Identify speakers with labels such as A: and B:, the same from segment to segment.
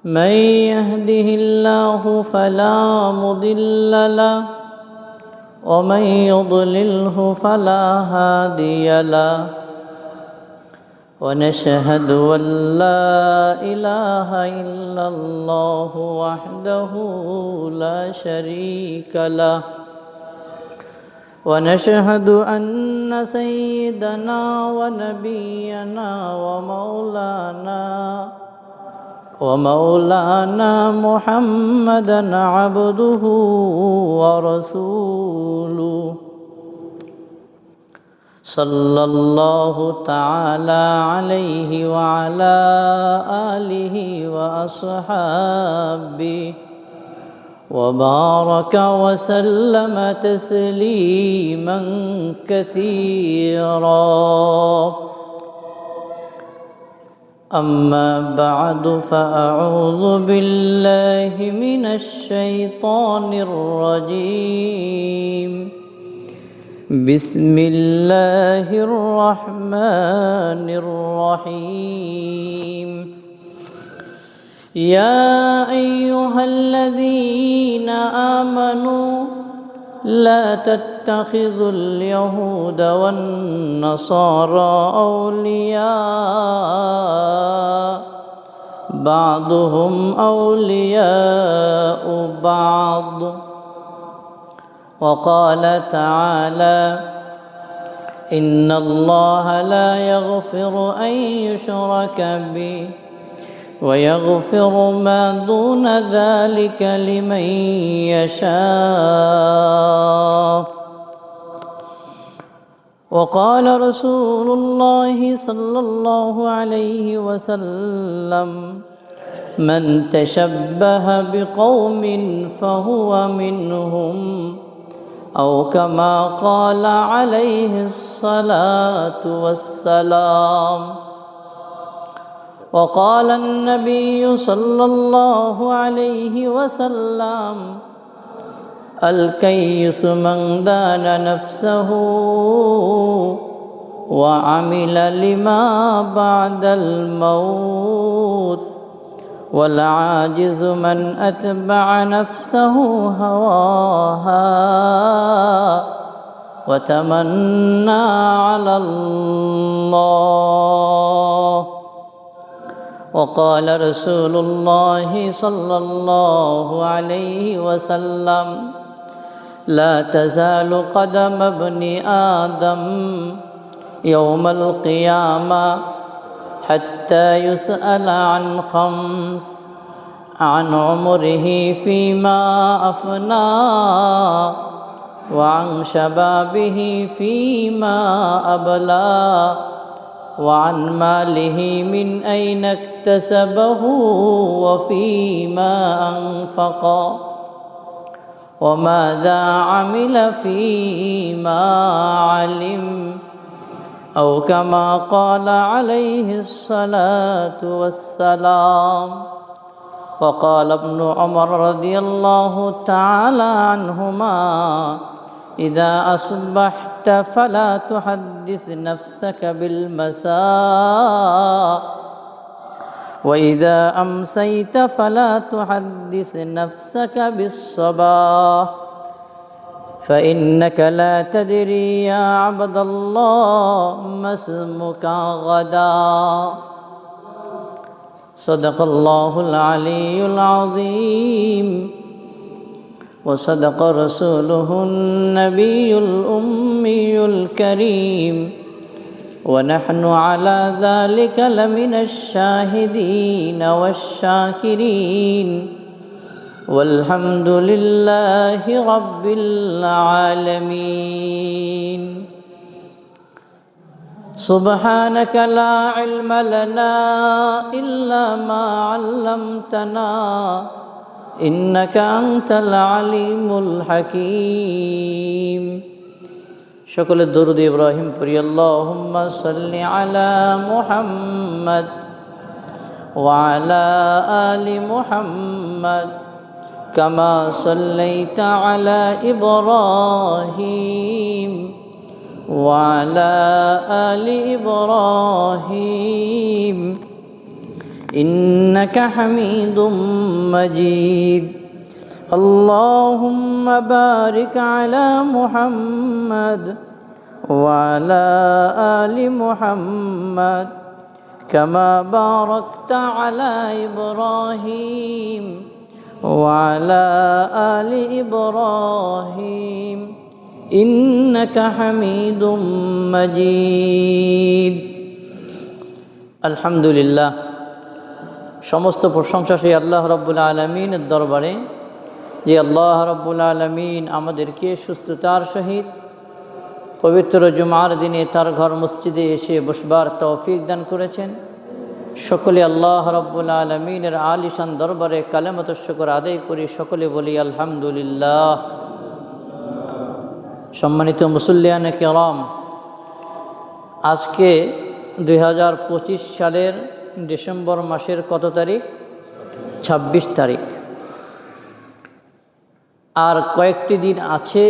A: من يهده الله فلا مضل له ومن يضلله فلا هادي له ونشهد أن لا إله إلا الله وحده لا شريك له ونشهد أن سيدنا ونبينا ومولانا محمدا عبده ورسوله صلى الله تعالى عليه وعلى آله وأصحابه وبارك وسلم تسليما كثيرا أما بعد فأعوذ بالله من الشيطان الرجيم بسم الله الرحمن الرحيم يا أيها الذين آمنوا لا تتخذوا اليهود والنصارى أولياء بعضهم أولياء بعض وقال تعالى إن الله لا يغفر أن يشرك به ويغفر ما دون ذلك لمن يشاء وقال رسول الله صلى الله عليه وسلم من تشبه بقوم فهو منهم أو كما قال عليه الصلاة والسلام وقال النبي صلى الله عليه وسلم الكيس من دان نفسه وعمل لما بعد الموت والعاجز من أتبع نفسه هواها وتمنى على الله وقال رسول الله صلى الله عليه وسلم لا تزال قدم ابن آدم يوم القيامة حتى يسأل عن خمس عن عمره فيما أفنى وعن شبابه فيما أبلى وعن ماله من أين اكتسبه وفيما أنفق وماذا عمل فيما علم أو كما قال عليه الصلاة والسلام وقال ابن عمر رضي الله تعالى عنهما إذا أصبحت فلا تحدث نفسك بالمساء وإذا أمسيت فلا تحدث نفسك بالصباح فإنك لا تدري يا عبد الله ما اسمك غدا صدق الله العلي العظيم وصدق رسوله النبي الأمي الكريم ونحن على ذلك لمن الشاهدين والشاكرين والحمد لله رب العالمين سبحانك لا علم لنا إلا ما علمتنا إنك أنت العليم الحكيم شكل الدرود إبراهيم بري اللهم صل على محمد وعلى آل محمد كما صليت على إبراهيم وعلى آل إبراهيم إنك حميد مجيد اللهم بارك على محمد وعلى آل محمد كما باركت على إبراهيم وعلى آل إبراهيم إنك حميد مجيد الحمد لله সমস্ত প্রশংসা সেই আল্লাহ রাব্বুল আলামিনের দরবারে যে আল্লাহ রাব্বুল আলামিন আমাদেরকে সুস্থতার সহিত পবিত্র জুমার দিনে তার ঘর মসজিদে এসে বসবার তৌফিক দান করেছেন। সকলে আল্লাহ রাব্বুল আলামিনের আলিশান দরবারে কালেমাত শুকর আদায় করি, সকলে বলি আলহামদুলিল্লাহ। সম্মানিত মুসল্লিয়ানে কিরাম, আজকে 2025 সালের ডিসেম্বর মাসের কত তারিখ? 26 তারিখ। আর কয়েকটি দিন আছে,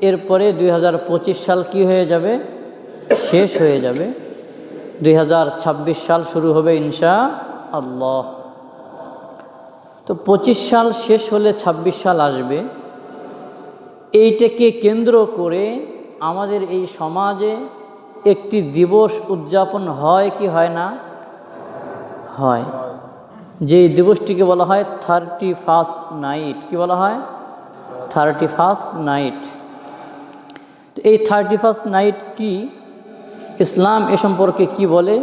A: এরপরে 2025 সাল কি হয়ে যাবে? শেষ হয়ে যাবে। 2026 সাল শুরু হবে ইনশাআল্লাহ। তো 25 সাল শেষ হলে 26 সাল আসবে। এইটাকে কেন্দ্র করে আমাদের এই সমাজে একটি দিবস উদযাপন হয় কি হয় না? হয়। যেই দিবসটিকে বলা হয় 31st নাইট। কি বলা হয়? 31st night. তো এই 31st নাইট কি, ইসলাম এ সম্পর্কে কি বলে,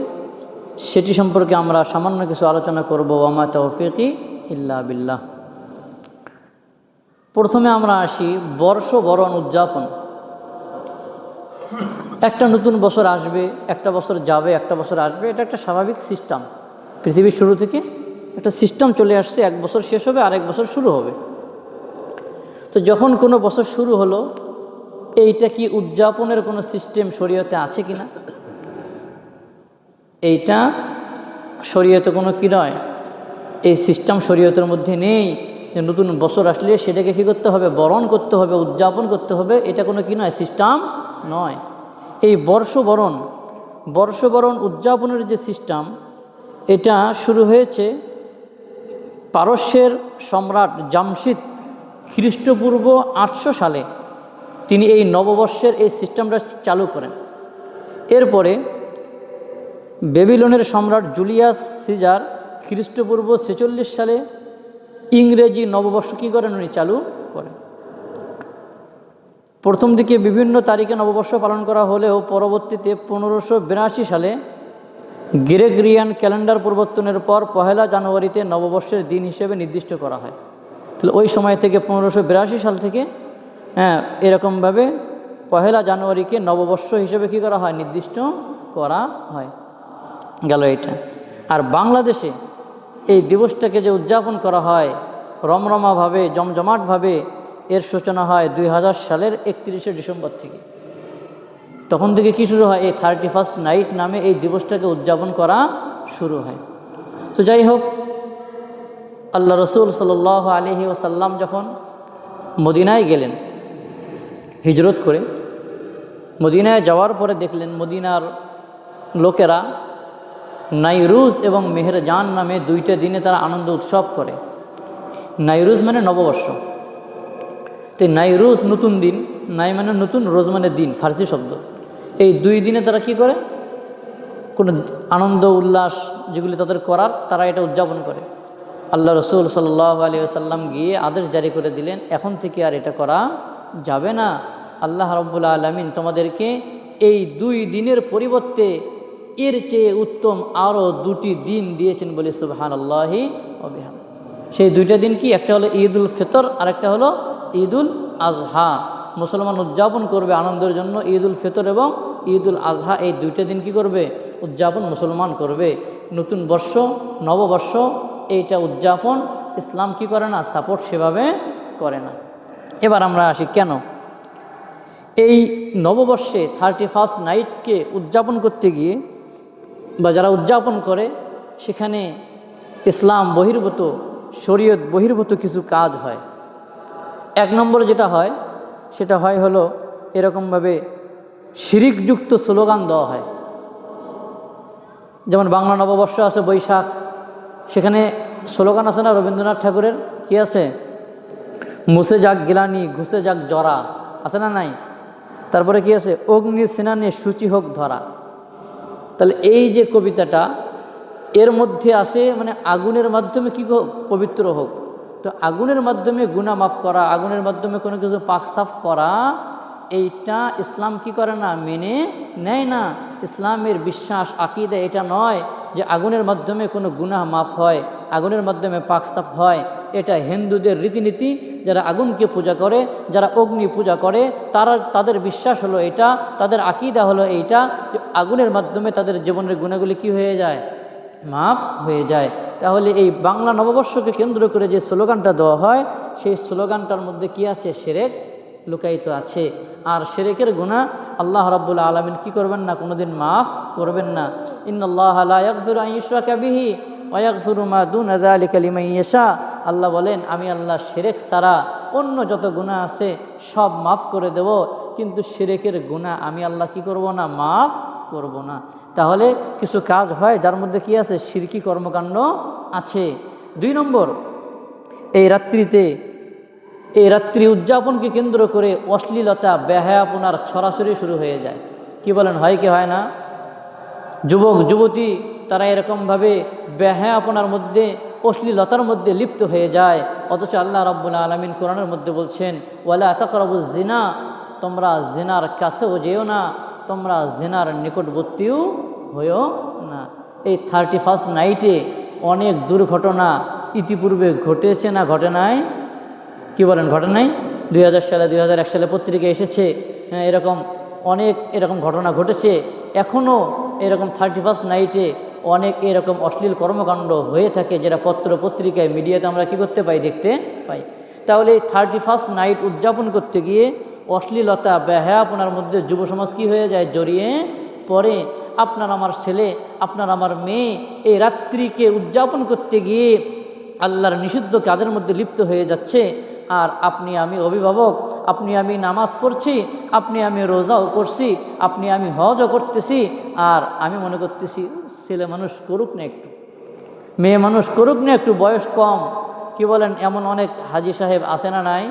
A: সেটি সম্পর্কে আমরা সামান্য কিছু আলোচনা করব। ওয়া মা তাওফীকি ইল্লা বিল্লাহ। প্রথমে আমরা আসি বর্ষবরণ উদযাপন। একটা নতুন বছর আসবে, একটা বছর যাবে, একটা বছর আসবে, এটা একটা স্বাভাবিক সিস্টেম। পৃথিবীর শুরু থেকে একটা সিস্টেম চলে আসছে, এক বছর শেষ হবে আর এক বছর শুরু হবে। তো যখন কোনো বছর শুরু হলো, এইটা কি উদযাপনের কোনো সিস্টেম শরীয়তে আছে কি না? এইটা শরীয়তে কোনো কি নয়, এই সিস্টেম শরীয়তের মধ্যে নেই যে নতুন বছর আসলে সেটাকে কী করতে হবে? বরণ করতে হবে, উদযাপন করতে হবে। এটা কোনো কি নয়, সিস্টেম নয়। এই বর্ষবরণ উদযাপনের যে সিস্টেম, এটা শুরু হয়েছে পারস্যের সম্রাট জামশিদ খ্রিস্টপূর্ব 800 সালে। তিনি এই নববর্ষের এই সিস্টেমটা চালু করেন। এরপরে বেবিলনের সম্রাট জুলিয়াস সিজার খ্রিস্টপূর্ব 46 সালে ইংরেজি নববর্ষ কী করেন? উনি চালু করেন। প্রথম দিকে বিভিন্ন তারিখে নববর্ষ পালন করা হলেও পরবর্তীতে 1582 সালে গ্রেগরিয়ান ক্যালেন্ডার প্রবর্তনের পর 1 জানুয়ারিতে নববর্ষের দিন হিসেবে নির্দিষ্ট করা হয়। তাহলে ওই সময় থেকে 1582 সাল থেকে এরকমভাবে 1 জানুয়ারিকে নববর্ষ হিসেবে কি করা হয়? নির্দিষ্ট করা হয়। গেল এটা। আর বাংলাদেশে এই দিবসটাকে যে উদযাপন করা হয় রমরমাভাবে, জমজমাটভাবে, এর সূচনা হয় 2000 সালের 31শে ডিসেম্বর থেকে। তখন থেকে কি শুরু হয়? এই 31st নাইট নামে এই দিবসটাকে উদযাপন করা শুরু হয়। তো যাই হোক, আল্লাহ রসুল সাল্লাল্লাহু আলাইহি ওয়াসাল্লাম যখন মদিনায় গেলেন হিজরত করে, মদিনায় যাওয়ার পরে দেখলেন মদিনার লোকেরা নাইরুজ এবং মেহেরজান নামে 2টা দিনে তারা আনন্দ উৎসব করে। নাইরুজ মানে নববর্ষ। তো নাইরুজ নতুন দিন, নাই মানে নতুন, রোজ মানে দিন, ফার্সি শব্দ। এই 2 দিনে তারা কি করে? কোনো আনন্দ উল্লাস যেগুলি তাদের করার, তারা এটা উদযাপন করে। আল্লাহ রসুল সাল্লাল্লাহু আলাইহি ওয়াসাল্লাম গিয়ে আদেশ জারি করে দিলেন, এখন থেকে আর এটা করা যাবে না। আল্লাহ রাব্বুল আলামিন তোমাদেরকে এই 2 দিনের পরিবর্তে এর চেয়ে উত্তম আরও 2টি দিন দিয়েছেন বলে সুবহানাল্লাহি ওয়া বিহামদিহি। সেই 2টা দিন কি? একটা হলো ঈদুল ফিতর আর একটা হলো ঈদুল আজহা। মুসলমান উদযাপন করবে আনন্দের জন্য ঈদুল ফিতর এবং ঈদুল আজহা। এই 2টা দিন কি করবে? উদযাপন মুসলমান করবে। নতুন বর্ষ, নববর্ষ, এইটা উদযাপন ইসলাম কি করে না? সাপোর্ট সেভাবে করে না। এবার আমরা আসি কেন এই নববর্ষে 31st নাইটকে উদযাপন করতে গিয়ে বা যারা উদযাপন করে সেখানে ইসলাম বহির্ভূত, শরীয়ত বহির্ভূত কিছু কাজ হয়। 1 নম্বর যেটা হয় সেটা হলো এরকমভাবে শিরিকযুক্ত স্লোগান দেওয়া হয়। যেমন বাংলা নববর্ষ আছে বৈশাখ, সেখানে স্লোগান আছে না রবীন্দ্রনাথ ঠাকুরের, কি আছে? মুছে যাক গিলানি ঘুষে যাক জরা, আছে না নাই? তারপরে কি আছে? অগ্নি স্নানে সূচি হোক ধরা। তাহলে এই যে কবিতাটা, এর মধ্যে আসে মানে আগুনের মাধ্যমে কি পবিত্র হোক। তো আগুনের মাধ্যমে গুনাহ মাফ করা, আগুনের মাধ্যমে কোনো কিছু পাক সাফ করা, এইটা ইসলাম কি করে না, মেনে নেয় না। ইসলামের বিশ্বাস আকীদা এটা নয় যে আগুনের মাধ্যমে কোনো গুনাহ মাফ হয়, আগুনের মাধ্যমে পাক সাফ হয়। এটা হিন্দুদের রীতিনীতি। যারা আগুনকে পূজা করে, যারা অগ্নি পূজা করে, তাদের বিশ্বাস হলো এটা, তাদের আকীদা হলো এইটা যে আগুনের মাধ্যমে তাদের জীবনের গুনাহগুলি কি হয়ে যায়, মাফ হয়ে যায়। তাহলে এই বাংলা নববর্ষকে কেন্দ্র করে যে স্লোগানটা দেওয়া হয়, সেই স্লোগানটার মধ্যে কি আছে? শিরক লুকায়িত আছে। আর শিরকের গুনাহ আল্লাহ রাব্বুল আলামিন কি করবেন না, কোনোদিন মাফ করবেন না। ইন্নাল্লাহা লা ইয়াগফিরু আন ইউশরাকা বিহি ওয়া ইয়াগফিরু মা দুনা যালিকা লিমান ইয়াশা। আল্লাহ বলেন, আমি আল্লাহ শিরক ছাড়া অন্য যত গুনাহ আছে সব মাফ করে দেব, কিন্তু শিরকের গুনাহ আমি আল্লাহ কি করব না, মাফ করব না। তাহলে কিছু কাজ হয় যার মধ্যে কি আছে, শিরকি কর্মকাণ্ড আছে। 2 নম্বর, এই রাত্রি উদযাপনকে কেন্দ্র করে অশ্লীলতা বেহায়াপনার ছড়াছড়ি শুরু হয়ে যায়। কি বলেন, হয় কি হয় না? যুবক যুবতী তারা এরকমভাবে বেহায়াপনার মধ্যে, অশ্লীলতার মধ্যে লিপ্ত হয়ে যায়। অথচ আল্লাহ রাব্বুল আলামিন কোরআনের মধ্যে বলছেন, ওয়ালা তাকরাবুজ জিনা, তোমরা জিনার কাছেও যেও না, তোমরা জিনার নিকটবর্তীও হয়েও না। এই 31st নাইটে অনেক দুর্ঘটনা ইতিপূর্বে ঘটেছে না ঘটে নাই? কি বলেন, ঘটে নাই? 2000 সালে 2001 সালে পত্রিকায় এসেছে, হ্যাঁ, এরকম অনেক এরকম ঘটনা ঘটেছে। এখনও এরকম 31st নাইটে অনেক এরকম অশ্লীল কর্মকাণ্ড হয়ে থাকে, যেটা পত্র পত্রিকায় মিডিয়াতে আমরা কি করতে পাই, দেখতে পাই। তাহলে এই 31st নাইট উদযাপন করতে গিয়ে অশ্লীলতা বেহায়াপনার মধ্যে যুব সমাজ কী হয়ে যায়, জড়িয়ে পড়ে। আপনার আমার ছেলে, আপনার আমার মেয়ে এই রাত্রিকে উদযাপন করতে গিয়ে আল্লাহর নিষিদ্ধ কাজের মধ্যে লিপ্ত হয়ে যাচ্ছে। আর আপনি আমি অভিভাবক, আপনি আমি নামাজ পড়ছি, আপনি আমি রোজাও করছি, আপনি আমি হজও করতেছি, আর আমি মনে করতেছি ছেলে মানুষ করুক না একটু, মেয়ে মানুষ করুক না একটু, বয়স কম। কি বলেন, এমন অনেক হাজি সাহেব আছে না নাই?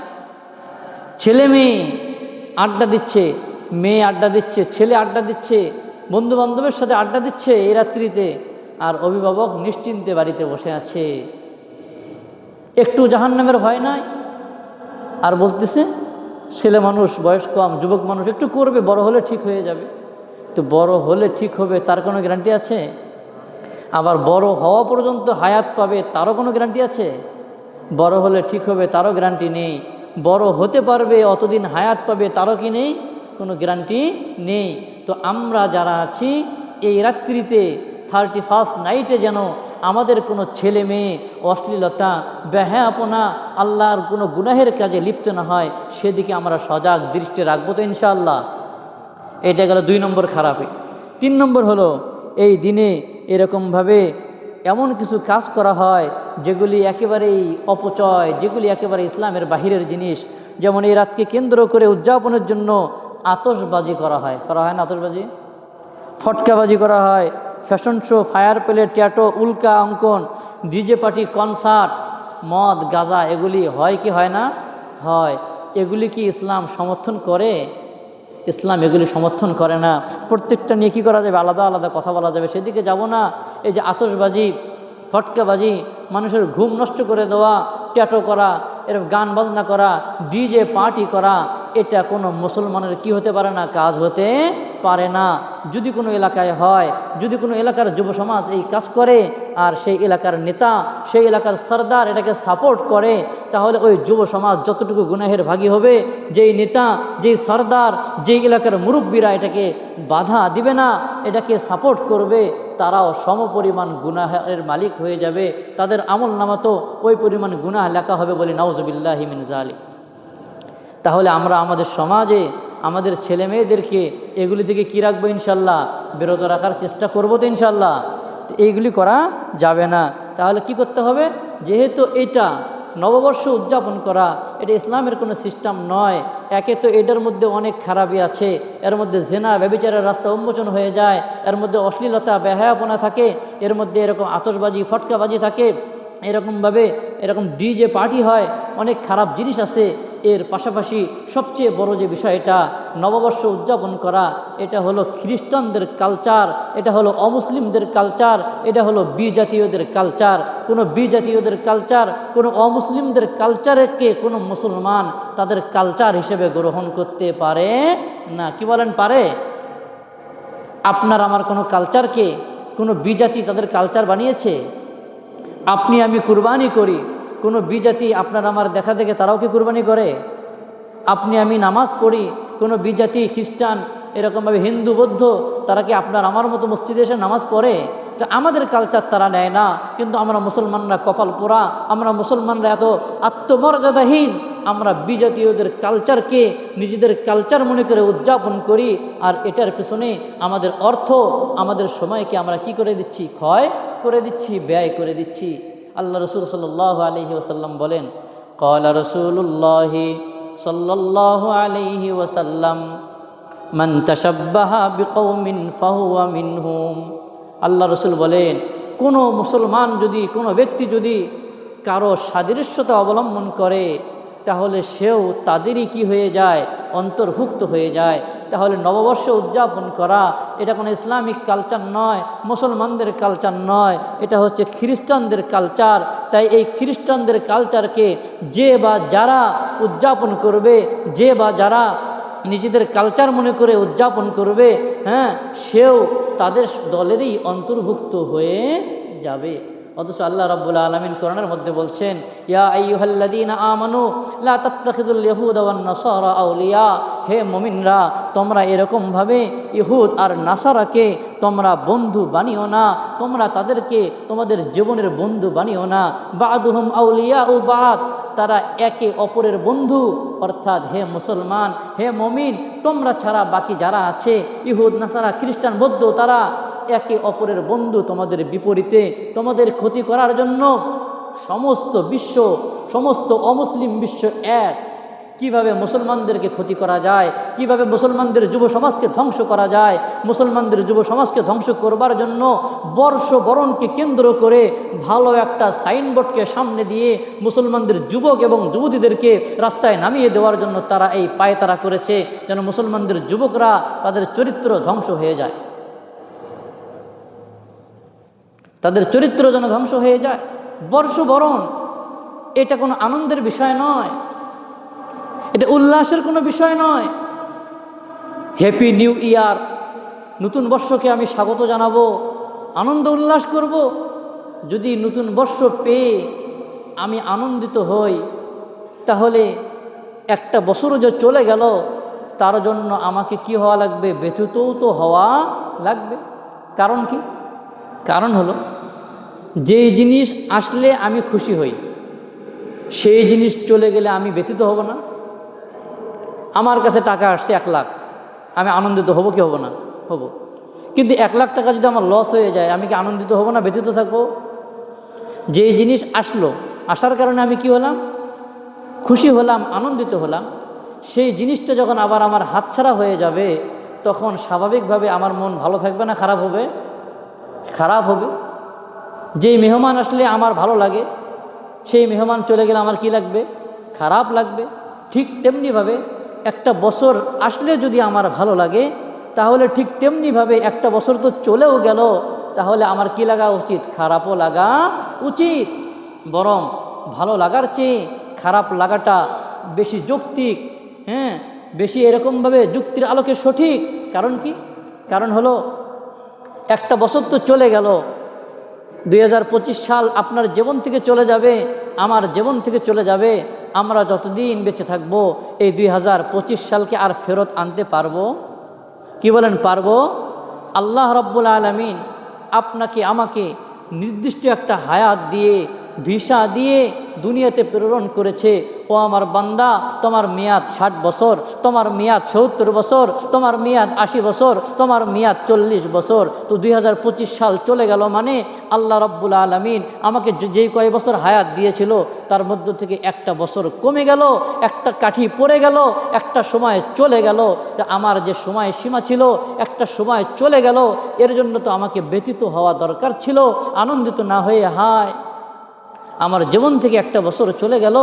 A: ছেলে মেয়ে আড্ডা দিচ্ছে, মেয়ে আড্ডা দিচ্ছে, ছেলে আড্ডা দিচ্ছে, বন্ধু বান্ধবের সাথে আড্ডা দিচ্ছে এই রাত্রিতে, আর অভিভাবক নিশ্চিন্তে বাড়িতে বসে আছে। একটু জাহান্নামের ভয় নাই। আর বলতেছে ছেলে মানুষ, বয়স কম, যুবক মানুষ একটু করবে, বড় হলে ঠিক হয়ে যাবে। তো বড় হলে ঠিক হবে তার কোনো গ্যারান্টি আছে? আবার বড় হওয়া পর্যন্ত হায়াত পাবে তারও কোনো গ্যারান্টি আছে? বড় হলে ঠিক হবে তারও গ্যারান্টি নেই। বড় হতে পারবে, অতদিন হায়াত পাবে তারও কি নেই, কোনো গ্যারান্টি নেই। তো আমরা যারা আছি এই রাত্রিতে 31st নাইটে যেন আমাদের কোনো ছেলে মেয়ে অশ্লীলতা বেহায়াপনা আল্লাহর কোনো গুনাহের কাজে লিপ্ত না হয়, সেদিকে আমরা সজাগ দৃষ্টি রাখবো তো ইনশাআল্লাহ। এটা গেল 2 নম্বর খারাপে। 3 নম্বর হলো, এই দিনে এরকমভাবে এমন কিছু কাজ করা হয় যেগুলি একেবারেই অপচয়, যেগুলি একেবারে ইসলামের বাহিরের জিনিস। যেমন এই রাতকে কেন্দ্র করে উদযাপনের জন্য আতশবাজি করা হয় না? আতশবাজি, ফটকাবাজি করা হয়, fashion show, fire plate, tattoo, উল্কা অঙ্কন, ডিজে পার্টি, কনসার্ট, মদ গাঁজা, এগুলি হয় কি হয় না? হয়। এগুলি কি ইসলাম সমর্থন করে? ইসলাম এগুলি সমর্থন করে না। প্রত্যেকটা নিয়ে কী করা যাবে, আলাদা আলাদা কথা বলা যাবে, সেদিকে যাব না। এই যে আতশবাজি, ফটকাবাজি, মানুষের ঘুম নষ্ট করে দেওয়া, ট্যাটো করা, এরকম গান বাজনা করা, ডিজে পার্টি করা, এটা কোনো মুসলমানের কি হতে পারে না, কাজ হতে পারে না। যদি কোনো এলাকায় হয়, যদি কোনো এলাকার যুব সমাজ এই কাজ করে, আর সেই এলাকার নেতা, সেই এলাকার সরদার এটাকে সাপোর্ট করে, তাহলে ওই যুব সমাজ যতটুকু গুনাহের ভাগী হবে, যেই নেতা, যেই সরদার, যেই এলাকার মুরব্বীরা এটাকে বাধা দিবে না, এটাকে সাপোর্ট করবে, তারাও সমপরিমাণ গুনাহের মালিক হয়ে যাবে। তাদের আমল নামাতো ওই পরিমাণ গুনাহ লেখা হবে, বলি নাউজুবিল্লাহি মিন যালিক। তাহলে আমরা আমাদের সমাজে আমাদের ছেলে মেয়েদেরকে এগুলি থেকে কী রাখবো, ইনশাল্লাহ বিরত রাখার চেষ্টা করবো তো ইনশাল্লাহ। এইগুলি করা যাবে না। তাহলে কি করতে হবে, যেহেতু এটা নববর্ষ উদযাপন করা এটা ইসলামের কোনো সিস্টেম নয়। একে তো এটার মধ্যে অনেক খারাপই আছে, এর মধ্যে জেনা ব্যভিচারের রাস্তা উন্মোচন হয়ে যায়, এর মধ্যে অশ্লীলতা বেহায়াপনা থাকে, এর মধ্যে এরকম আতশবাজি ফটকাবাজি থাকে, এরকম ডিজে পার্টি হয়, অনেক খারাপ জিনিস আছে। এর পাশাপাশি সবচেয়ে বড় যে বিষয়টা নববর্ষ উদযাপন করা, এটা হলো খ্রিস্টানদের কালচার, এটা হলো অমুসলিমদের কালচার, এটা হলো বিজাতীয়দের কালচার। কোনো বিজাতীয়দের কালচার, কোনো অমুসলিমদের কালচারকে কোনো মুসলমান তাদের কালচার হিসেবে গ্রহণ করতে পারে না। কি বলেন, পারে? আপনার আমার কোনো কালচারকে কোনো বিজাতি তাদের কালচার বানিয়েছে? আপনি আমি কুরবানি করি, কোনো বিজাতি আপনার আমার দেখা দেখে তারাও কি কুরবানি করে? আপনি আমি নামাজ পড়ি, কোনো বিজাতি খ্রিস্টান এরকমভাবে হিন্দু বৌদ্ধ তারা কি আপনার আমার মতো মসজিদে এসে নামাজ পড়ে? আমাদের কালচার তারা নেয় না, কিন্তু আমরা মুসলমানরা কপাল পোড়া, আমরা মুসলমানরা এত আত্মমর্যাদাহীন, আমরা বিজাতীয়দের কালচারকে নিজেদের কালচার মনে করে উদযাপন করি। আর এটার পেছনে আমাদের অর্থ, আমাদের সময়কে আমরা কি করে দিচ্ছি? ক্ষয় করে দিচ্ছি, ব্যয় করে দিচ্ছি। আল্লাহ রসুল সাল্লাল্লাহু আলাইহি ওয়াসাল্লাম বলেন, ক্বালা রাসূলুল্লাহি সাল্লাল্লাহু আলাইহি ওয়াসাল্লাম, মান তাশাব্বাহা বিকওমিন ফাহুয়া মিনহুম। আল্লাহ রসুল বলেন, কোনো মুসলমান যদি, কোনো ব্যক্তি যদি কারো সাদৃশ্যতা অবলম্বন করে, তাহলে সেও তাদেরই কি হয়ে যায়? অন্তর্ভুক্ত হয়ে যায়। তাহলে নববর্ষ উদযাপন করা এটা কোনো ইসলামিক কালচার নয়, মুসলমানদের কালচার নয়, এটা হচ্ছে খ্রিস্টানদের কালচার। তাই এই খ্রিস্টানদের কালচারকে যে বা যারা উদযাপন করবে, যে বা যারা নিজেদের কালচার মনে করে উদযাপন করবে, সেও তাদের দলেরই অন্তর্ভুক্ত হয়ে যাবে। অথচ আল্লাহ রাব্বুল আলামিন কোরআনের মধ্যে বলছেন, ইয়া আইয়ুহাল্লাযীনা আমানু লা তাত্তাখিযুল ইয়াহুদা ওয়ান নাসারা আউলিয়া। হে মুমিনরা, তোমরা এরকমভাবে ইহুদ আর নাসারাকে তোমরা বন্ধু বানিও না, তোমরা তাদেরকে তোমাদের জীবনের বন্ধু বানিও না। বাদুহুম আউলিয়া ও বাদ, তারা একে অপরের বন্ধু। অর্থাৎ হে মুসলমান, হে মুমিন, তোমরা ছাড়া বাকি যারা আছে ইহুদ নাসারা খ্রিস্টান বৌদ্ধ, তারা একে অপরের বন্ধু, তোমাদের বিপরীতে, তোমাদের ক্ষতি করার জন্য সমস্ত বিশ্ব, সমস্ত অমুসলিম বিশ্ব এক। কিভাবে মুসলমানদেরকে ক্ষতি করা যায়, কিভাবে মুসলমানদের যুব সমাজকে ধ্বংস করা যায়, মুসলমানদের যুব সমাজকে ধ্বংস করবার জন্য বর্ষবরণকে কেন্দ্র করে ভালো একটা সাইনবোর্ডকে সামনে দিয়ে মুসলমানদের যুবক এবং যুবতীদেরকে রাস্তায় নামিয়ে দেওয়ার জন্য তারা এই পায়তারা করেছে, যেন মুসলমানদের যুবকরা তাদের চরিত্র ধ্বংস হয়ে যায়, তাদের চরিত্র যেন ধ্বংস হয়ে যায়। বর্ষবরণ এটা কোনো আনন্দের বিষয় নয়, এটা উল্লাসের কোনো বিষয় নয়। হ্যাপি নিউ ইয়ার, নতুন বর্ষকে আমি স্বাগত জানাবো, আনন্দ উল্লাস করব। যদি নতুন বর্ষ পেয়ে আমি আনন্দিত হই, তাহলে একটা বছরও যে চলে গেল তার জন্য আমাকে কি হওয়া লাগবে? ব্যথিতও তো হওয়া লাগবে। কারণ কি? কারণ হলো, যেই জিনিস আসলে আমি খুশি হই, সেই জিনিস চলে গেলে আমি ব্যথিত হব না? আমার কাছে টাকা আসছে 1 লাখ, আমি আনন্দিত হব কি হব না? হব। কিন্তু 1 লাখ টাকা যদি আমার লস হয়ে যায়, আমি কি আনন্দিত হব না, ব্যথিত থাকবো? যেই জিনিস আসলো, আসার কারণে আমি কি হলাম? খুশি হলাম, আনন্দিত হলাম। সেই জিনিসটা যখন আবার আমার হাতছাড়া হয়ে যাবে, তখন স্বাভাবিকভাবে আমার মন ভালো থাকবে না খারাপ হবে? খারাপ হবে। যেই মেহমান আসলে আমার ভালো লাগে, সেই মেহমান চলে গেলে আমার কি লাগবে? খারাপ লাগবে। ঠিক তেমনিভাবে একটা বছর আসলে যদি আমার ভালো লাগে, তাহলে ঠিক তেমনিভাবে একটা বছর তো চলেও গেল, তাহলে আমার কি লাগা উচিত? খারাপও লাগা উচিত। বরং ভালো লাগার চেয়ে খারাপ লাগাটা বেশি যৌক্তিক, বেশি এরকমভাবে যুক্তির আলোকে সঠিক। কারণ কি? কারণ হলো, একটা বছর তো চলে গেল, 2025 সাল আপনার জীবন থেকে চলে যাবে, আমার জীবন থেকে চলে যাবে। আমরা যতদিন বেঁচে থাকব, এই 2025 সালকে আর ফেরত আনতে পারবো? কি বলেন, পারবো? আল্লাহ রাব্বুল আলামিন আপনাকে আমাকে নির্দিষ্ট একটা হায়াত দিয়ে ভিসা দিয়ে দুনিয়াতে প্রেরণ করেছে। ও আমার বান্দা, তোমার মেয়াদ 60 বছর, তোমার মেয়াদ 70 বছর, তোমার মেয়াদ 80 বছর, তোমার মেয়াদ 40 বছর। তো 2025 সাল চলে গেল, মানে আল্লাহ রাব্বুল আলামিন আমাকে যেই কয় বছর হায়াত দিয়েছিল তার মধ্য থেকে একটা বছর কমে গেল, একটা কাঠি পড়ে গেল, একটা সময় চলে গেল। তা আমার যে সময় সীমা ছিল, একটা সময় চলে গেল, এর জন্য তো আমাকে ব্যতীত হওয়া দরকার ছিল। আনন্দিত না হয়ে, হায় আমার জীবন থেকে একটা বছর চলে গেল,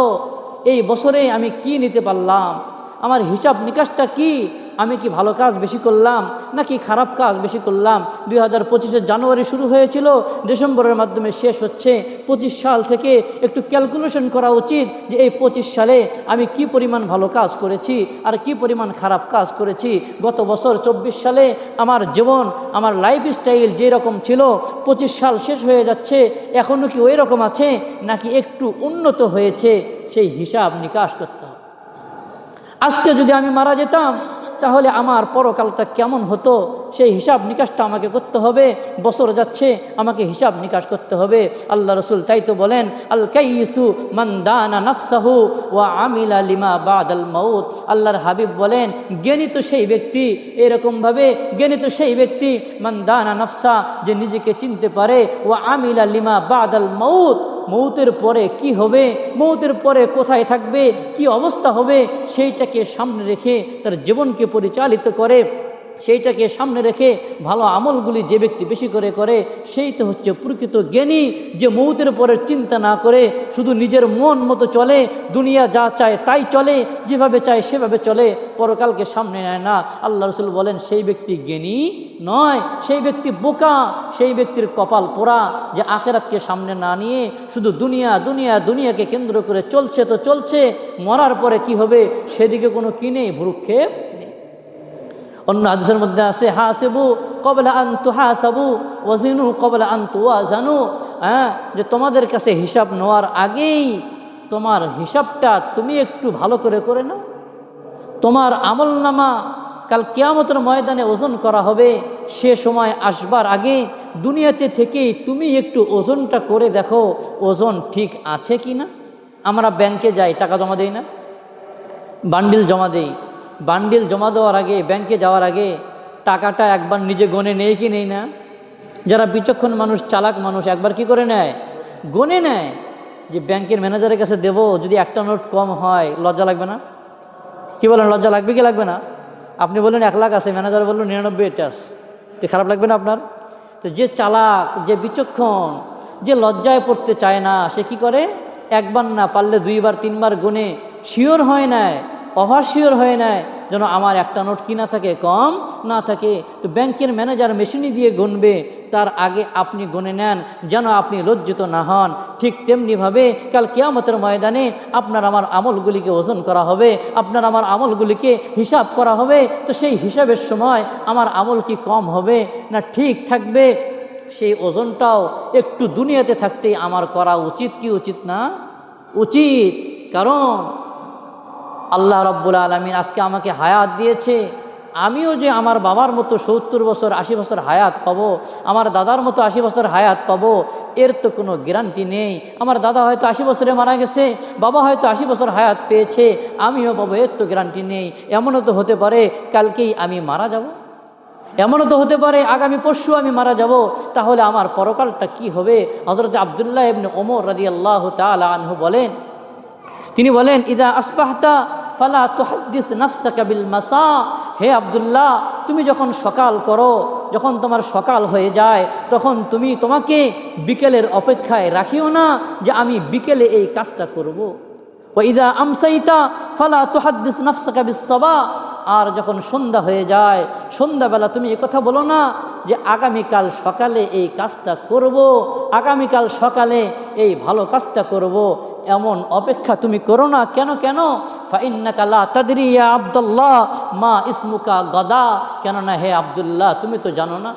A: এই বছরে আমি কি নিতে পারলাম, আমার হিসাব নিকাশটা কি, আমি কি ভালো কাজ বেশি করলাম নাকি খারাপ কাজ বেশি করলাম। 2025 জানুয়ারি শুরু হয়েছিল, ডিসেম্বরের মাধ্যমে শেষ হচ্ছে। 25 সাল থেকে একটু ক্যালকুলেশন করা উচিত যে এই 25 সালে আমি কি পরিমাণ ভালো কাজ করেছি আর কি পরিমাণ খারাপ কাজ করেছি। গত বছর 24 সালে আমার জীবন, আমার লাইফস্টাইল যেরকম ছিল, 25 সাল শেষ হয়ে যাচ্ছে, এখনও কি ওই রকম আছে নাকি একটু উন্নত হয়েছে, সেই হিসাব নিকাশ করতে হবে। আজকে যদি আমি মারা যেতাম তাহলে আমার পরকালটা কেমন হতো, সেই হিসাব নিকাশটা আমাকে করতে হবে। বছর যাচ্ছে, আমাকে হিসাব নিকাশ করতে হবে। আল্লাহ রসুল তাই তো বলেন, আল কাইয়িসু মান দানা নাফসাহু ওয়া আমিলা লিমা বাদাল মাউত। আল্লাহর হাবিব বলেন, জ্ঞানী তো সেই ব্যক্তি, এরকমভাবে জ্ঞানী তো সেই ব্যক্তি, মান দানা নাফসা, যে নিজেকে চিনতে পারে, ওয়া আমিলা লিমা বাদাল মাউত, মৌতের পরে কি হবে, মৌতের পরে কোথায় থাকবে, কি অবস্থা হবে, সেইটাকে সামনে রেখে তার জীবনকে পরিচালিত করে, সেইটাকে সামনে রেখে ভালো আমলগুলি যে ব্যক্তি বেশি করে করে, সেই তো হচ্ছে প্রকৃত জ্ঞানী, যে মৌতের পরে চিন্তা না করে শুধু নিজের মন মতো চলে, দুনিয়া যা চায় তাই চলে, যেভাবে চায় সেভাবে চলে, পরকালকে সামনে নেয় না। আল্লাহ রসুল বলেন, সেই ব্যক্তি জ্ঞানী নয়, সেই ব্যক্তি বোকা, সেই ব্যক্তির কপাল পোড়া, যে আখিরাতকে সামনে না নিয়ে শুধু দুনিয়া দুনিয়া দুনিয়াকে কেন্দ্র করে চলছে তো চলছে, মরার পরে কি হবে সেদিকে কোনো কি নেই, ভ্রুক্ষেপ নেই। অন্য হাদিসের মধ্যে আছে, হাসিবু ক্বাবলা আন তুহাসাবু ওয়াজিনু ক্বাবলা আন তুওয়াজানু, যে তোমাদের কাছে হিসাব নেওয়ার আগেই তোমার হিসাবটা তুমি একটু ভালো করে করে নাও। তোমার আমলনামা কাল কিয়ামতের ময়দানে ওজন করা হবে, সে সময় আসবার আগে দুনিয়াতে থেকেই তুমি একটু ওজনটা করে দেখো, ওজন ঠিক আছে কি না। আমরা ব্যাংকে যাই, টাকা জমা দেই না, বান্ডিল জমা দেই, বান্ডিল জমা দেওয়ার আগে, ব্যাংকে যাওয়ার আগে টাকাটা একবার নিজে গনে নেয় কি নেই না। যারা বিচক্ষণ মানুষ, চালাক মানুষ, একবার কি করে নেয়, গনে নেয়, যে ব্যাংকের ম্যানেজারের কাছে দেব, যদি একটা নোট কম হয় লজ্জা লাগবে না? কি বলেন, লজ্জা লাগবে কি লাগবে না? আপনি বললেন 1 লাখ আছে, ম্যানেজার বললো 99 এটা আছে, তো খারাপ লাগবে না আপনার? তো যে চালাক, যে বিচক্ষণ, যে লজ্জায় পড়তে চায় না, সে কি করে, একবার না পারলে 2 বার 3 বার গুনে শিওর হয় নাই, ওভার শিওর হয়ে নেয় যেন আমার একটা নোট কি না থাকে, কম না থাকে। তো ব্যাংকের ম্যানেজার মেশিনই দিয়ে গুনবে, তার আগে আপনি গুনে নেন যেন আপনি লজ্জিত না হন। ঠিক তেমনিভাবে কাল কিয়ামতের ময়দানে আপনার আমার আমলগুলিকে ওজন করা হবে, আপনার আমার আমলগুলিকে হিসাব করা হবে। তো সেই হিসাবের সময় আমার আমল কি কম হবে না ঠিক থাকবে, সেই ওজনটাও একটু দুনিয়াতে থাকতেই আমার করা উচিত কি উচিত না? উচিত। কারণ আল্লাহ রাব্বুল আলামিন আজকে আমাকে হায়াত দিয়েছে, আমিও যে আমার বাবার মতো 70 বছর 80 বছর হায়াত পাবো, আমার দাদার মতো 80 বছর হায়াত পাবো, এর তো কোনো গ্যারান্টি নেই। আমার দাদা হয়তো 80 বছরে মারা গেছে, বাবা হয়তো 80 বছর হায়াত পেয়েছে, আমিও পাবো, এর তো গ্যারান্টি নেই। এমনও তো হতে পারে কালকেই আমি মারা যাব, এমনও তো হতে পারে আগামী পরশু আমি মারা যাব। তাহলে আমার পরকালটা কি হবে? হযরত আব্দুল্লাহ ইবনে ওমর রাদিয়াল্লাহু তাআলা আনহু বলেন, তিনি বলেন, ইদা আসবাহতা ফালা তুহাদ্দিস নাফসাকা বিল মাসা। হে আব্দুল্লাহ, তুমি যখন সকাল করো, যখন তোমার সকাল হয়ে যায়, তখন তুমি তোমাকে বিকেলের অপেক্ষায় রাখিও না যে আমি বিকেলে এই কাজটা করব। ওয়া ইদা আমসাইতা ফালা তুহাদ্দিস নাফসাকা বিস সাবা। আর যখন সন্ধ্যা হয়ে যায়, সন্ধ্যাবেলা তুমি কথা বলো না যে আগামীকাল সকালে এই কাজটা করব, আগামীকাল সকালে এই ভালো কাজটা করব, এমন অপেক্ষা তুমি করো না। কেন কেন? ফাইন্নাকা লা তাদরি ইয়া আব্দুল্লাহ মা ইসমুকা গাদা। কেননা হে আব্দুল্লাহ, তুমি তো জানো না,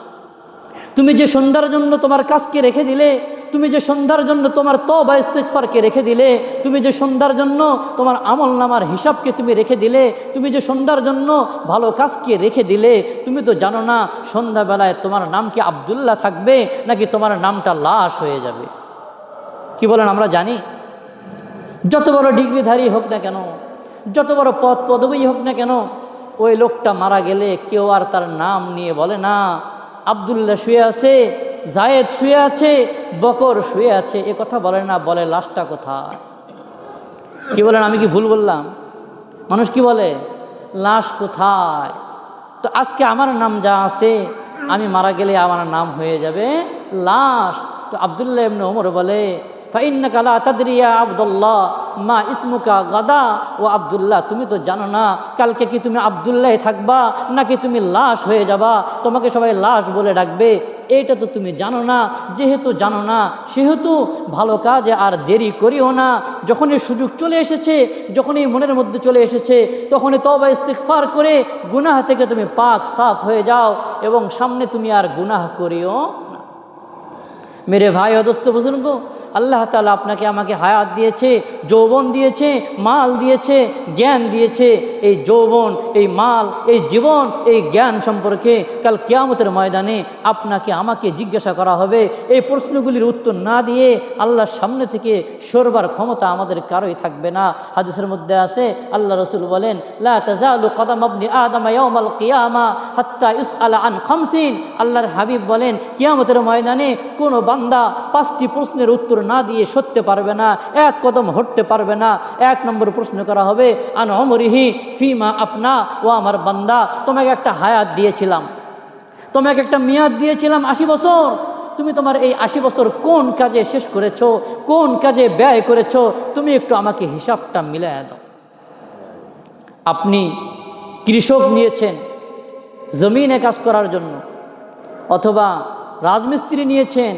A: তুমি যে সন্ধ্যার জন্য তোমার কাজকে রেখে দিলে, তুমি যে সন্ধ্যার জন্য তোমার তওবা ইস্তিগফারকে রেখে দিলে, তুমি যে সন্ধ্যার জন্য তোমার আমলনামার হিসাবকে তুমি রেখে দিলে, তুমি যে সন্ধ্যার জন্য ভালো কাজকে রেখে দিলে, তুমি তো জানো না সন্ধ্যাবেলায় তোমার নাম কি আব্দুল্লাহ থাকবে নাকি তোমার নামটা লাশ হয়ে যাবে। কি বলেন? আমরা জানি যত বড় ডিগ্রিধারী হোক না কেন, যত বড় পদ পদবী হোক না কেন, ওই লোকটা মারা গেলে কেউ আর তার নাম নিয়ে বলে না আব্দুল্লাহ শুয়ে আছে, জায়েদ শুয়ে আছে, বকর শুয়ে আছে, এ কথা বলে না, বলে লাশটা কোথায়। কি বলেন? আমি কি ভুল বললাম? মানুষ কি বলে? লাশ কোথায়। তো আজকে আমার নাম যা আছে, আমি মারা গেলে আমার নাম হয়ে যাবে লাশ। তো আব্দুল্লাহ ইবনে ওমর বলে ফাইন্নাকা লা তাদরি ইয়া আব্দুল্লাহ মা ইসমুকা গাদা। ও আব্দুল্লাহ, তুমি তো জানো না কালকে কি তুমি আব্দুল্লাহ থাকবা নাকি তুমি লাশ হয়ে যাবা, তোমাকে সবাই লাশ বলে ডাকবে, এইটা তো তুমি জানো না। যেহেতু জানো না, সেহেতু ভালো কাজে আর দেরি করিও না। যখনই সুযোগ চলে এসেছে, যখনই মনের মধ্যে চলে এসেছে, তখনই তওবা ইস্তিগফার করে গুনাহ থেকে তুমি পাক সাফ হয়ে যাও এবং সামনে তুমি আর গুনাহ করিও না। মেরে ভাই ও দোস্ত বুজুর্গ, আল্লাহ তাআলা আপনাকে আমাকে হায়াত দিয়েছে, যৌবন দিয়েছে, মাল দিয়েছে, জ্ঞান দিয়েছে। এই যৌবন, এই মাল, এই জীবন, এই জ্ঞান সম্পর্কে কাল কিয়ামতের ময়দানে আপনাকে আমাকে জিজ্ঞাসা করা হবে। এই প্রশ্নগুলির উত্তর না দিয়ে আল্লাহর সামনে থেকে সরবার ক্ষমতা আমাদের কারোই থাকবে না। হাদিসের মধ্যে আছে, আল্লাহ রাসূল বলেন লা তাজালু কদাম ইবনি আদম ইয়াউমাল কিয়ামা হাত্তা ইসআলা আন খামসিন। আল্লাহর হাবিব বলেন কিয়ামতের ময়দানে কোনো বান্দা 5টি প্রশ্নের উত্তর না দিয়ে সরতে পারবে না, এক কদম হটতে পারবে না। 1 নম্বর প্রশ্ন করা হবে আন উমরিহি ফিমা আফনা। ও আমার বান্দা, তোমাকে একটা হায়াত দিয়েছিলাম, তোমাকে একটা মেয়াদ দিয়েছিলাম 80 বছর, তুমি তোমার এই 80 বছর কোন কাজে শেষ করেছো, কোন কাজে ব্যয় করেছো, তুমি একটু আমাকে হিসাবটা মিলাইয়া দাও। আপনি কৃষক নিয়েছেন জমিনে কাজ করার জন্য, অথবা রাজমিস্ত্রি নিয়েছেন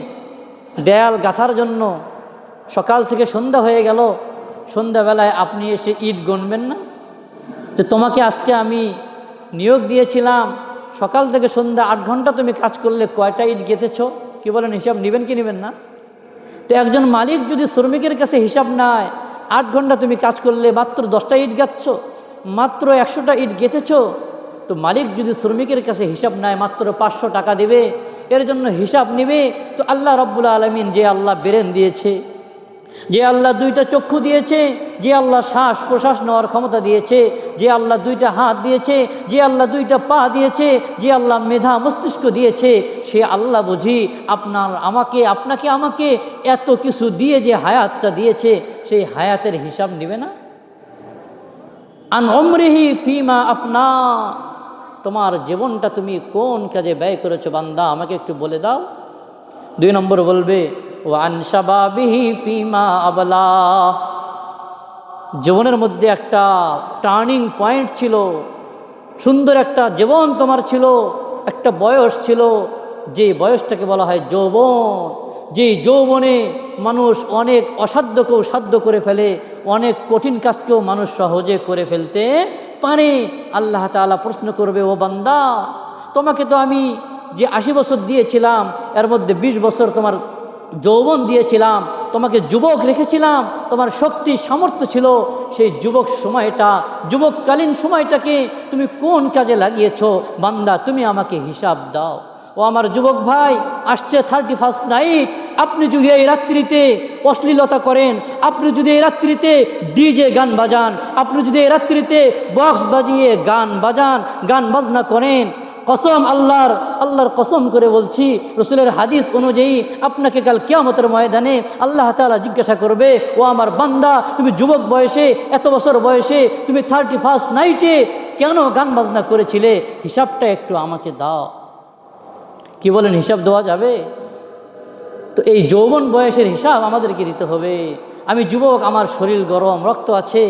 A: দেয়াল গাঁথার জন্য। সকাল থেকে সন্ধ্যা হয়ে গেল, সন্ধ্যাবেলায় আপনি এসে ইট গণবেন না যে তোমাকে আজকে আমি নিয়োগ দিয়েছিলাম, সকাল থেকে সন্ধ্যা 8 ঘন্টা তুমি কাজ করলে কয়টা ইট গেঁথেছ? কি বলেন? হিসাব নেবেন কি নেবেন না? তো একজন মালিক যদি শ্রমিকের কাছে হিসাব নেয় 8 ঘন্টা তুমি কাজ করলে মাত্র 10টা ইট গাঁথছ, মাত্র 100টা ইট গেঁথেছ, তো মালিক যদি শ্রমিকের কাছে হিসাব নেয় মাত্র 500 টাকা দেবে, এর জন্য হিসাব নেবে। তো আল্লাহ রাব্বুল আলামিন, যে আল্লাহ ব্রেন দিয়েছে, যে আল্লাহ 2টা চক্ষু দিয়েছে, যে আল্লাহ শ্বাস প্রশ্বাস নেওয়ার ক্ষমতা দিয়েছে, যে আল্লাহ 2টা হাত দিয়েছে, যে আল্লাহ 2টা পা দিয়েছে, যে আল্লাহ মেধা মস্তিষ্ক দিয়েছে, সে আল্লাহ বুঝি আপনাকে আমাকে এত কিছু দিয়ে যে হায়াতটা দিয়েছে, সেই হায়াতের হিসাব নেবে না? আন উমরিহি ফিমা আফনা, তোমার জীবনটা তুমি কোন কাজে ব্যয় করেছো বান্দা, আমাকে একটু বলে দাও। 2 নম্বর বলবে ওয়ান শাবাবিহি ফিমা আবলা, জীবনের মধ্যে একটা টার্নিং পয়েন্ট ছিল, সুন্দর একটা জীবন তোমার ছিল, একটা বয়স ছিল, যে বয়সটাকে বলা হয় যৌবন। যেই যৌবনে মানুষ অনেক অসাধ্যকেও সাধ্য করে ফেলে, অনেক কঠিন কাজকেও মানুষ সহজে করে ফেলতে পারে। আল্লাহ তাআলা প্রশ্ন করবে, ও বান্দা, তোমাকে তো আমি যে 80 বছর দিয়েছিলাম, এর মধ্যে 20 বছর তোমার যৌবন দিয়েছিলাম, তোমাকে যুবক রেখেছিলাম, তোমার শক্তি সামর্থ্য ছিল, সেই যুবককালীন সময়টাকে তুমি কোন কাজে লাগিয়েছো বান্দা, তুমি আমাকে হিসাব দাও। ও আমার যুবক ভাই, আসছে 31st নাইট, আপনি যদি এই রাত্রিতে অশ্লীলতা করেন, আপনি যদি এই রাত্রিতে ডিজে গান বাজান, আপনি যদি এই রাত্রিতে বক্স বাজিয়ে গান বাজনা করেন, কসম আল্লাহর কসম করে বলছি, রসুলের হাদিস অনুযায়ী আপনাকে কাল কিয়ামতের ময়দানে আল্লাহ তাআলা জিজ্ঞাসা করবে, ও আমার বান্দা, তুমি যুবক বয়সে, এত বছর বয়সে তুমি 31st নাইটে কেন গান বাজনা করেছিলে, হিসাবটা একটু আমাকে দাও। কি বলেন? হিসাব দেওয়া যাবে? তো এই যৌবন বয়সের হিসাব আমাদেরকে দিতে হবে। আমি যুবক, আমার শরীর গরম, রক্ত আছে,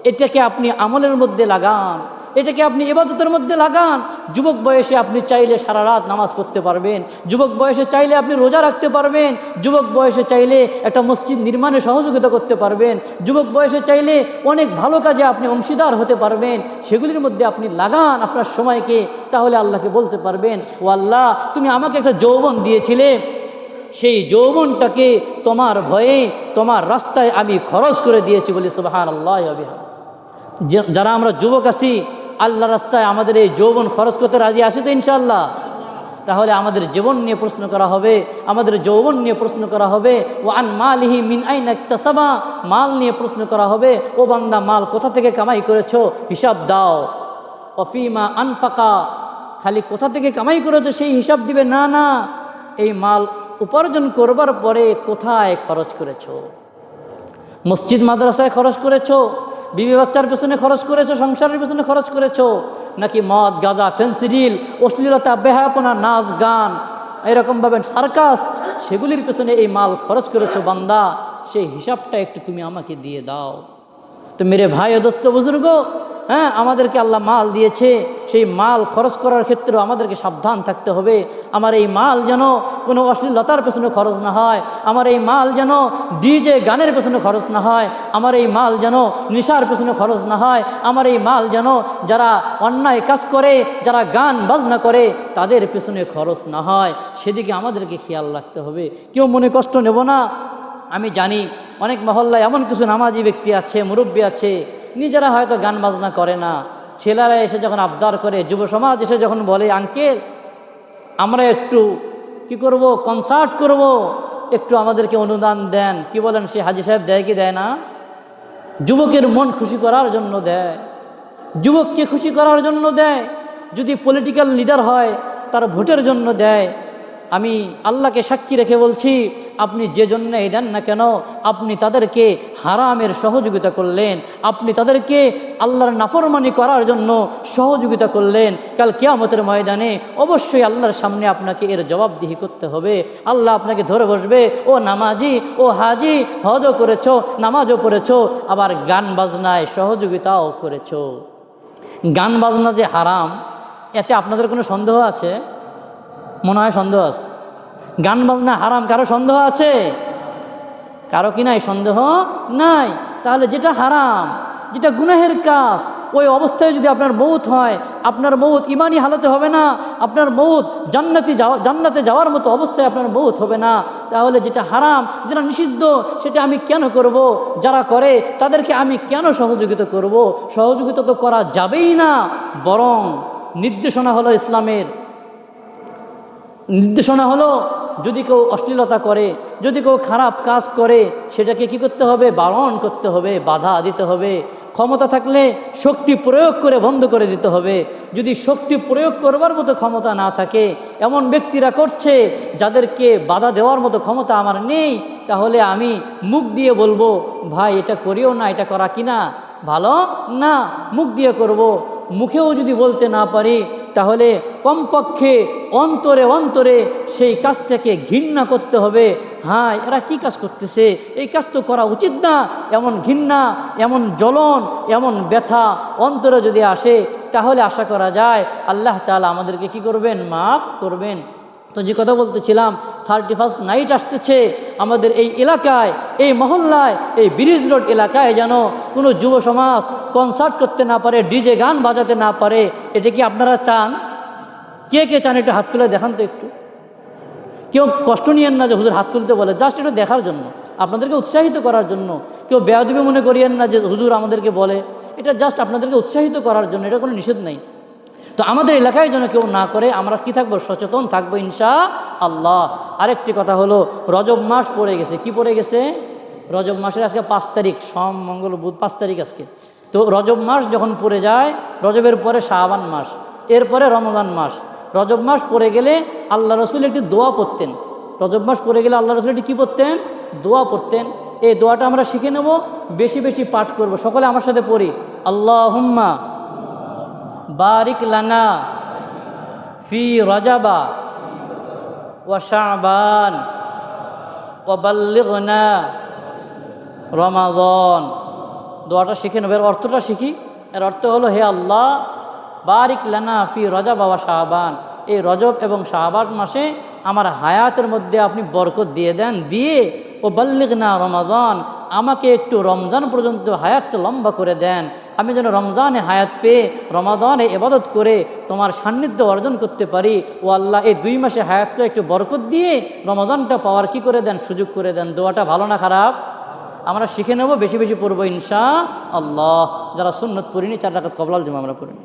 A: এটাকে আপনি আমলের মধ্যে লাগান, এটাকে আপনি ইবাদতের মধ্যে লাগান। যুবক বয়সে আপনি চাইলে সারা রাত নামাজ পড়তে পারবেন, যুবক বয়সে চাইলে আপনি রোজা রাখতে পারবেন, যুবক বয়সে চাইলে একটা মসজিদ নির্মাণে সহযোগিতা করতে পারবেন, যুবক বয়সে চাইলে অনেক ভালো কাজে আপনি অংশীদার হতে পারবেন। সেগুলির মধ্যে আপনি লাগান আপনার সময়কে, তাহলে আল্লাহকে বলতে পারবেন, ও আল্লাহ, তুমি আমাকে একটা যৌবন দিয়েছিলে, সেই যৌবনটাকে তোমার ভয়ে তোমার রাস্তায় আমি খরচ করে দিয়েছি বলি সুবহানাল্লাহ ওয়া বিহামদিহি। যারা আমরা যুবক আছি, আল্লাহ রাস্তায় আমাদের এই যৌবন খরচ করতে রাজি আছি তো ইনশাআল্লাহ? তাহলে আমাদের জীবন নিয়ে প্রশ্ন করা হবে, আমাদের যৌবন নিয়ে প্রশ্ন করা হবে। ও আন মালিহি মিন আইনা ইকতাসাবা, মাল নিয়ে প্রশ্ন করা হবে। ও বান্দা, মাল কোথা থেকে কামাই করেছো, হিসাব দাও। অফিমা আনফাকা, খালি কোথা থেকে কামাই করেছো সেই হিসাব দিবে না, না, এই মাল উপার্জন করবার পরে কোথায় খরচ করেছো। মসজিদ মাদ্রাসায় খরচ করেছো, বিবি বাচ্চার পেছনে খরচ করেছো, সংসারের পেছনে খরচ করেছো, নাকি মদ গাঁজা ফেন্সিডিল অশ্লীলতা বেহায়াপনা নাচ গান এরকমভাবে সার্কাস সেগুলির পেছনে এই মাল খরচ করেছো বান্দা, সেই হিসাবটা একটু তুমি আমাকে দিয়ে দাও। তো মেরে ভাই ও দোস্ত বুজুর্গ, হ্যাঁ, আমাদেরকে আল্লাহ মাল দিয়েছে, সেই মাল খরচ করার ক্ষেত্রেও আমাদেরকে সাবধান থাকতে হবে। আমার এই মাল যেন কোনো অশ্লীলতার পেছনে খরচ না হয়, আমার এই মাল যেন ডিজে গানের পেছনে খরচ না হয়, আমার এই মাল যেন নেশার পেছনে খরচ না হয়, আমার এই মাল যেন যারা অন্যায় কাজ করে, যারা গান বাজনা করে তাদের পেছনে খরচ না হয়, সেদিকে আমাদেরকে খেয়াল রাখতে হবে। কেউ মনে কষ্ট নেব না। আমি জানি অনেক মহল্লায় এমন কিছু নামাজি ব্যক্তি আছে, মুরব্বী আছে, নিজেরা হয়তো গান বাজনা করে না, ছেলেরা এসে যখন আবদার করে, যুব সমাজ এসে যখন বলে আঙ্কেল আমরা একটু কি করব, কনসার্ট করব, একটু আমাদেরকে অনুদান দেন, কি বলেন, সে হাজি সাহেব দেয় কি দেয় না? যুবকের মন খুশি করার জন্য দেয়, যুবককে খুশি করার জন্য দেয়। যদি পলিটিক্যাল লিডার হয় তার ভোটের জন্য দেয়। আমি আল্লাহকে সাক্ষী রেখে বলছি, আপনি যে জন্যই দেন না কেন, আপনি তাদেরকে হারামের সহযোগিতা করলেন, আপনি তাদেরকে আল্লাহর নাফরমানি করার জন্য সহযোগিতা করলেন। কাল কিয়ামতের ময়দানে অবশ্যই আল্লাহর সামনে আপনাকে এর জবাবদিহি করতে হবে। আল্লাহ আপনাকে ধরে বসবে, ও নামাজি, ও হাজি, হজও করেছো, নামাজও পড়েছো, আবার গান বাজনায় সহযোগিতাও করেছো। গান বাজনা যে হারাম, এতে আপনাদের কোনো সন্দেহ আছে? মনে হয় সন্দেহ আছে। গান বাজনা হারাম, কারো সন্দেহ আছে? কারো কি নাই? সন্দেহ নাই। তাহলে যেটা হারাম, যেটা গুনাহের কাজ, ওই অবস্থায় যদি আপনার মৌত হয়, আপনার মৌত ইমানি হালতে হবে না, আপনার মৌত জান্নাতে যাওয়ার মতো অবস্থায় আপনার মৌত হবে না। তাহলে যেটা হারাম, যেটা নিষিদ্ধ, সেটা আমি কেন করব? যারা করে তাদেরকে আমি কেন সহযোগিতা করব? সহযোগিতা তো করা যাবেই না। বরং নির্দেশনা হলো, ইসলামের নির্দেশনা হলো, যদি কেউ অশ্লীলতা করে, যদি কেউ খারাপ কাজ করে, সেটাকে কি করতে হবে? বারণ করতে হবে, বাধা দিতে হবে। ক্ষমতা থাকলে শক্তি প্রয়োগ করে বন্ধ করে দিতে হবে। যদি শক্তি প্রয়োগ করবার মতো ক্ষমতা না থাকে, এমন ব্যক্তিরা করছে যাদেরকে বাধা দেওয়ার মতো ক্ষমতা আমার নেই, তাহলে আমি মুখ দিয়ে বলবো, ভাই এটা করিও না, এটা করা কিনা ভালো না, মুখ দিয়ে করব। মুখেও যদি বলতে না পারি, তাহলে কমপক্ষে অন্তরে অন্তরে সেই কাজ থেকে ঘৃণা করতে হবে। হ্যাঁ, এরা কি কাজ করতেছে, এই কাজ তো করা উচিত না। এমন ঘৃণা, এমন জ্বলন, এমন ব্যথা অন্তরে যদি আসে, তাহলে আশা করা যায় আল্লাহ তাআলা আমাদেরকে কি করবেন? মাফ করবেন। তো যে কথা বলতেছিলাম, 31st নাইট আসতেছে আমাদের এই এলাকায়, এই মহল্লায়, এই ব্রিজ রোড এলাকায় যেন কোনো যুব সমাজ কনসার্ট করতে না পারে, ডিজে গান বাজাতে না পারে। এটা কি আপনারা চান? কে কে চান? একটু হাত তুলে দেখান তো একটু। কেউ কষ্ট নিয়েন না যে হুজুর হাত তুলতে বলে, জাস্ট একটু দেখার জন্য, আপনাদেরকে উৎসাহিত করার জন্য। কেউ বেয়াদবি মনে করিয়েন না যে হুজুর আমাদেরকে বলে, এটা জাস্ট আপনাদেরকে উৎসাহিত করার জন্য, এটা কোনো নিষেধ নেই। তো আমাদের এলাকায় যেন কেউ না করে, আমরা কি থাকবো? সচেতন থাকবো ইনশাআল্লাহ। আরেকটি কথা হলো, রজব মাস পড়ে গেছে। কি পড়ে গেছে? রজব মাসের আজকে 5 তারিখ, সোম মঙ্গল বুধ, 5 তারিখ আজকে। তো রজব মাস যখন পড়ে যায়, রজবের পরে শাবান মাস, এরপরে রমজান মাস। রজব মাস পড়ে গেলে আল্লাহ রসুল একটি দোয়া পড়তেন। রজব মাস পড়ে গেলে আল্লাহ রসুল একটি কী পড়তেন? দোয়া পড়তেন। এই দোয়াটা আমরা শিখে নেব, বেশি বেশি পাঠ করব। সকলে আমার সাথে পড়ি, আল্লাহুম্মা বারিক লানা ফি রজাবা ওয়া শাবান ওয়া বাল্লিগনা রমাদান। দোয়াটা শিখে নেব। এর অর্থটা শিখি। এর অর্থ হলো, হে আল্লাহ, বারিক লানা ফি রজব ওয়া শাবান, এই রজব এবং শাবান মাসে আমার হায়াতের মধ্যে আপনি বরকত দিয়ে দেন, দিয়ে ও বাল্লিগনা রমাদান, আমাকে একটু রমজান পর্যন্ত হায়াতটা লম্বা করে দেন। আমি যেন রমজানে হায়াত পেয়ে রমাদানে ইবাদত করে তোমার সান্নিধ্য অর্জন করতে পারি। ও আল্লাহ, এই 2 মাসে হায়াতটা একটু বরকত দিয়ে রমাদানটা পাওয়ার কি করে দেন? সুযোগ করে দেন। দোয়াটা ভালো না খারাপ? আমরা শিখে নেব, বেশি বেশি পড়বো ইনশাআল্লাহ। যারা সুন্নত পড়িনি, 4 রাকাত কবলাল জুমা আমরা পড়িনি।